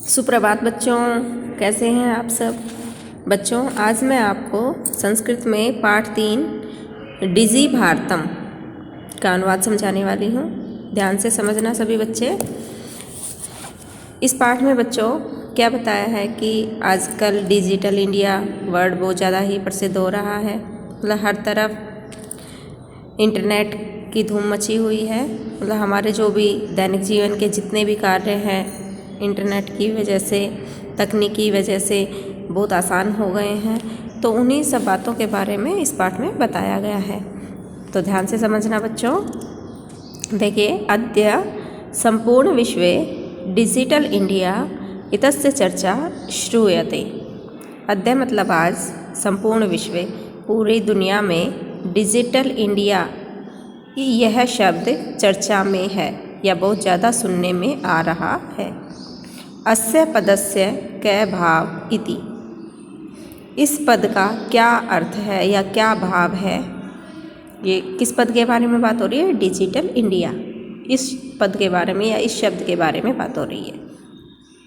सुप्रभात बच्चों, कैसे हैं आप सब। बच्चों, आज मैं आपको संस्कृत में पाठ 3 डिजी भारतम का अनुवाद समझाने वाली हूँ। ध्यान से समझना सभी बच्चे। इस पाठ में बच्चों क्या बताया है कि आजकल डिजिटल इंडिया वर्ड बहुत ज़्यादा ही प्रसिद्ध हो रहा है। मतलब हर तरफ इंटरनेट की धूम मची हुई है। मतलब हमारे जो भी दैनिक जीवन के जितने भी कार्य हैं इंटरनेट की वजह से, तकनीकी वजह से बहुत आसान हो गए हैं। तो उन्हीं सब बातों के बारे में इस पाठ में बताया गया है। तो ध्यान से समझना बच्चों। देखिए, अद्य संपूर्ण विश्वे डिजिटल इंडिया इतस्य चर्चा श्रूयते। अद्य मतलब आज, संपूर्ण विश्व पूरी दुनिया में डिजिटल इंडिया यह शब्द चर्चा में है या बहुत ज़्यादा सुनने में आ रहा है। अस्य पदस्य कै भाव इति, इस पद का क्या अर्थ है या क्या भाव है। ये किस पद के बारे में बात हो रही है? डिजिटल इंडिया, इस पद के बारे में या इस शब्द के बारे में बात हो रही है।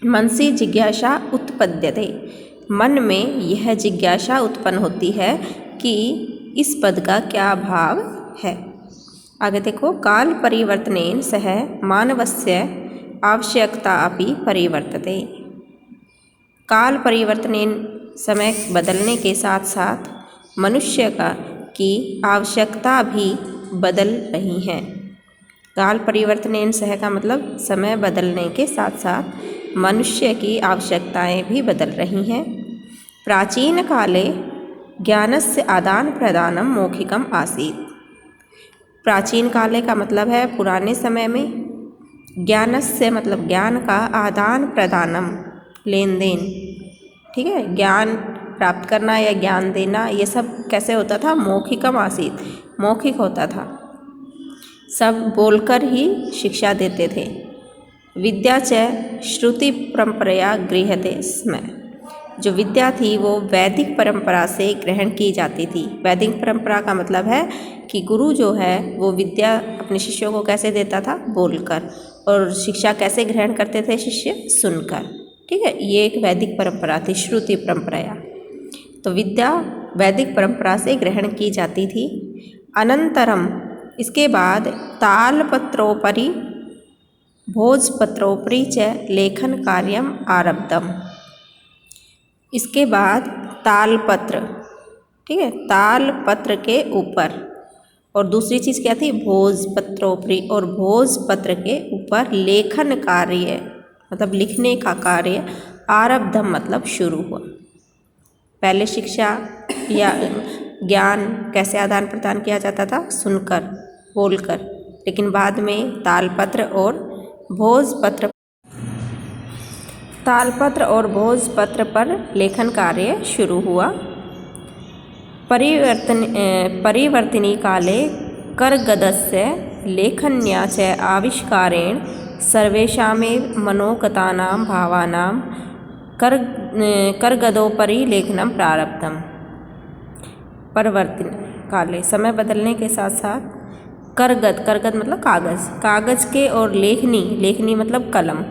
मनसि जिज्ञासा उत्पद्यते, मन में यह जिज्ञासा उत्पन्न होती है कि इस पद का क्या भाव है। आगे देखो, काल परिवर्तनेन सह मानवस्य आवश्यकता अपि परिवर्तते। काल परिवर्तनेन, समय बदलने के साथ साथ मनुष्य की आवश्यकता भी बदल रही है। काल परिवर्तनेन सह का मतलब समय बदलने के साथ साथ मनुष्य की आवश्यकताएं भी बदल रही हैं। प्राचीन काले ज्ञानस्य आदान प्रदानम मौखिकम आसीत्। प्राचीन काले का मतलब है पुराने समय में, ज्ञानस्य मतलब ज्ञान का, आदान प्रदानम लेन देन, ठीक है। ज्ञान प्राप्त करना या ज्ञान देना ये सब कैसे होता था? मौखिकम आसीत्, मौखिक होता था। सब बोलकर ही शिक्षा देते थे। विद्या च श्रुति परंपरया गृह्यते स्म। जो विद्या थी वो वैदिक परंपरा से ग्रहण की जाती थी। वैदिक परंपरा का मतलब है कि गुरु जो है वो विद्या अपने शिष्यों को कैसे देता था? बोलकर। और शिक्षा कैसे ग्रहण करते थे शिष्य? सुनकर, ठीक है। ये एक वैदिक परंपरा थी, श्रुति परंपराया। तो विद्या वैदिक परंपरा से ग्रहण की जाती थी। अनंतरम, इसके बाद तालपत्रोपरि भोजपत्रोपरि च लेखन कार्यम आरब्धम। इसके बाद तालपत्र, ठीक है, तालपत्र के ऊपर, और दूसरी चीज़ क्या थी? भोजपत्रोपरि, और भोजपत्र के ऊपर लेखन कार्य मतलब लिखने का कार्य आरब्धम मतलब शुरू हुआ। पहले शिक्षा या ज्ञान कैसे आदान प्रदान किया जाता था? सुनकर, बोलकर। लेकिन बाद में तालपत्र और भोजपत्र पर लेखन कार्य शुरू हुआ। परिवर्तनी काले करगदस्य लेखन्या च आविष्कारेण सर्वेषामेव मनोगतानां भावानां करगदोपरि लेखनं प्रारब्धम्। परिवर्तन काले, समय बदलने के साथ साथ करगद मतलब कागज़ के, और लेखनी मतलब कलम,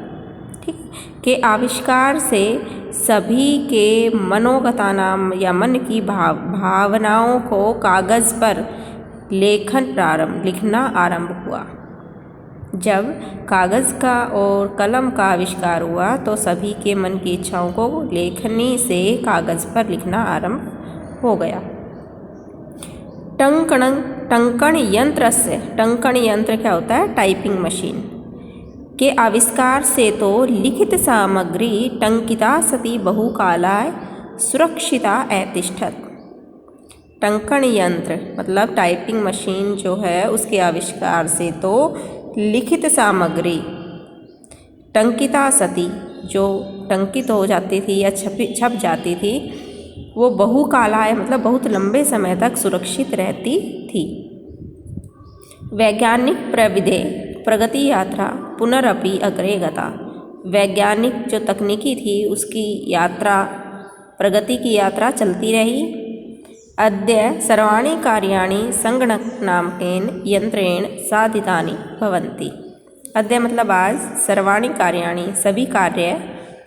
ठीक, के आविष्कार से सभी के मनोगतानाम या मन की भावनाओं को कागज़ पर लिखना आरंभ हुआ। जब कागज़ का और कलम का आविष्कार हुआ तो सभी के मन की इच्छाओं को लेखनी से कागज़ पर लिखना आरंभ हो गया। टंकण यंत्र से, टंकण यंत्र क्या होता है? टाइपिंग मशीन के आविष्कार से तो लिखित सामग्री टंकिता सती बहुकालाय सुरक्षिता अतिष्ठत। टंकण यंत्र मतलब टाइपिंग मशीन जो है उसके आविष्कार से तो लिखित सामग्री टंकिता सती, जो टंकित हो जाती थी या छप जाती थी, वो बहुकालाय मतलब बहुत लंबे समय तक सुरक्षित रहती थी। वैज्ञानिक प्रगति यात्रा पुनरपि अग्रे गता। वैज्ञानिक जो तकनीकी थी उसकी यात्रा, प्रगति की यात्रा चलती रही। अद्य सर्वाणि कार्याणि संगणकनामकेन यंत्रेण साधितानि भवन्ति। अद्य मतलब आज, सर्वाणि कार्याणि सभी कार्य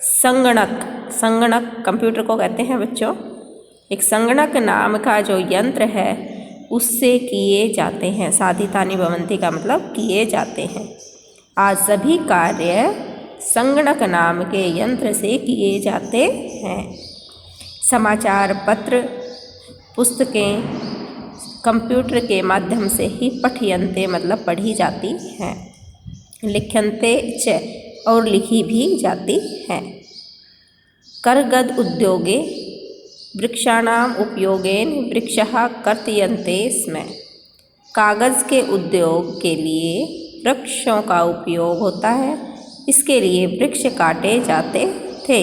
संगणक कंप्यूटर को कहते हैं बच्चों। एक संगणक नाम का जो यंत्र है उससे किए जाते हैं। साधितानि भवन्ति का मतलब किए जाते हैं। आज सभी कार्य संगणक नाम के यंत्र से किए जाते हैं। समाचार पत्र पुस्तकें कंप्यूटर के माध्यम से ही पठ्यन्ते मतलब पढ़ी जाती हैं। लिख्यन्ते च और लिखी भी जाती हैं। करगद उद्योगे वृक्षाणाम उपयोगेन वृक्षः कर्तयन्ते स्म। कागज़ के उद्योग के लिए वृक्षों का उपयोग होता है। इसके लिए वृक्ष काटे जाते थे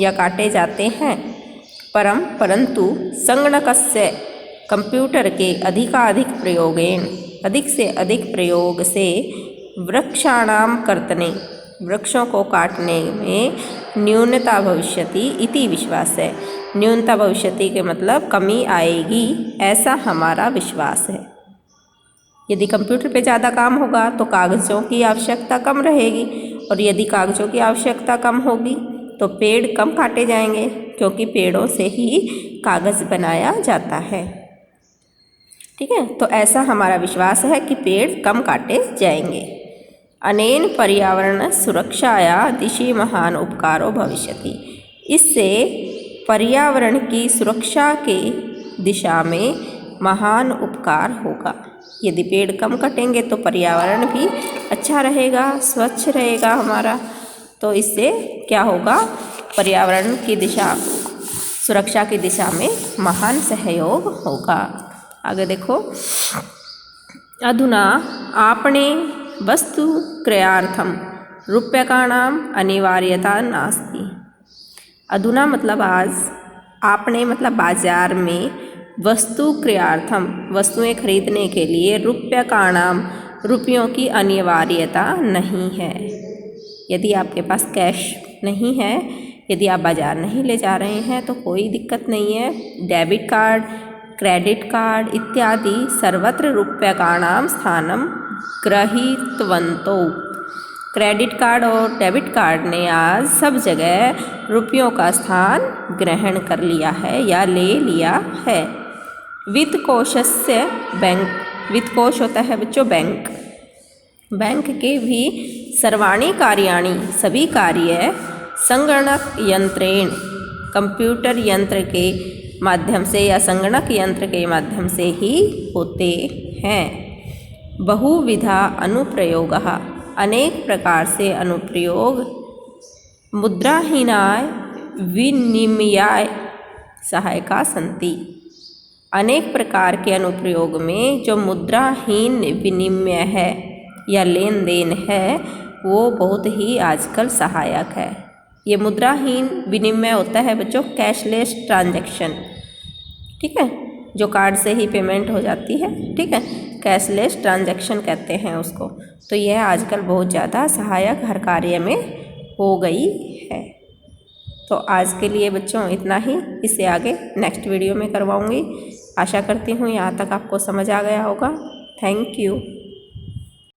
या काटे जाते हैं। परंतु संगणकस्य कंप्यूटर के अधिकाधिक प्रयोगेन अधिक से अधिक प्रयोग से वृक्षाणाम कर्तने वृक्षों को काटने में न्यूनता भविष्यति इति विश्वास है। न्यूनता भविष्यति के मतलब कमी आएगी, ऐसा हमारा विश्वास है। यदि कंप्यूटर पे ज़्यादा काम होगा तो कागज़ों की आवश्यकता कम रहेगी, और यदि कागज़ों की आवश्यकता कम होगी तो पेड़ कम काटे जाएंगे, क्योंकि पेड़ों से ही कागज़ बनाया जाता है। ठीक है, तो ऐसा हमारा विश्वास है कि पेड़ कम काटे जाएंगे। अनेन पर्यावरण सुरक्षाया दिशि महान उपकारो भविष्यति। इससे पर्यावरण की सुरक्षा के दिशा में महान उपकार होगा। यदि पेड़ कम कटेंगे तो पर्यावरण भी अच्छा रहेगा, स्वच्छ रहेगा हमारा। तो इससे क्या होगा, पर्यावरण की दिशा सुरक्षा की दिशा में महान सहयोग होगा। आगे देखो, अधुना आपणे वस्तु क्रयार्थम रूप्यकाणाम अनिवार्यता नास्ति। अधुना मतलब आज, आपने मतलब बाजार में, वस्तु क्रयार्थम वस्तुएं खरीदने के लिए रूप्यकाणाम रुपयों की अनिवार्यता नहीं है। यदि आपके पास कैश नहीं है, यदि आप बाजार नहीं ले जा रहे हैं तो कोई दिक्कत नहीं है। डेबिट कार्ड, क्रेडिट कार्ड इत्यादि सर्वत्र रूप्यकाणाम स्थानम गृहीतवन्तो। क्रेडिट कार्ड और डेबिट कार्ड ने आज सब जगह रुपयों का स्थान ग्रहण कर लिया है या ले लिया है। वित्तकोशस्य बैंक, वित्तकोश होता है बच्चों बैंक। बैंक के भी सर्वाणि कार्याणि सभी कार्य संगणक यंत्रेण कंप्यूटर यंत्र के माध्यम से या संगणक यंत्र के माध्यम से ही होते हैं। बहुविधा अनुप्रयोगः अनेक प्रकार से अनुप्रयोग मुद्राहीनाय विनिमयाय सहायका सन्ति। अनेक प्रकार के अनुप्रयोग में जो मुद्राहीन विनिमय है या लेन देन है वो बहुत ही आजकल सहायक है। ये मुद्राहीन विनिमय होता है बच्चों कैशलेस ट्रांजैक्शन। ठीक है, जो कार्ड से ही पेमेंट हो जाती है। ठीक है, कैशलेस ट्रांजैक्शन कहते हैं उसको। तो यह आजकल बहुत ज़्यादा सहायक हर कार्य में हो गई है। तो आज के लिए बच्चों इतना ही, इससे आगे नेक्स्ट वीडियो में करवाऊँगी। आशा करती हूँ यहाँ तक आपको समझ आ गया होगा। Thank you.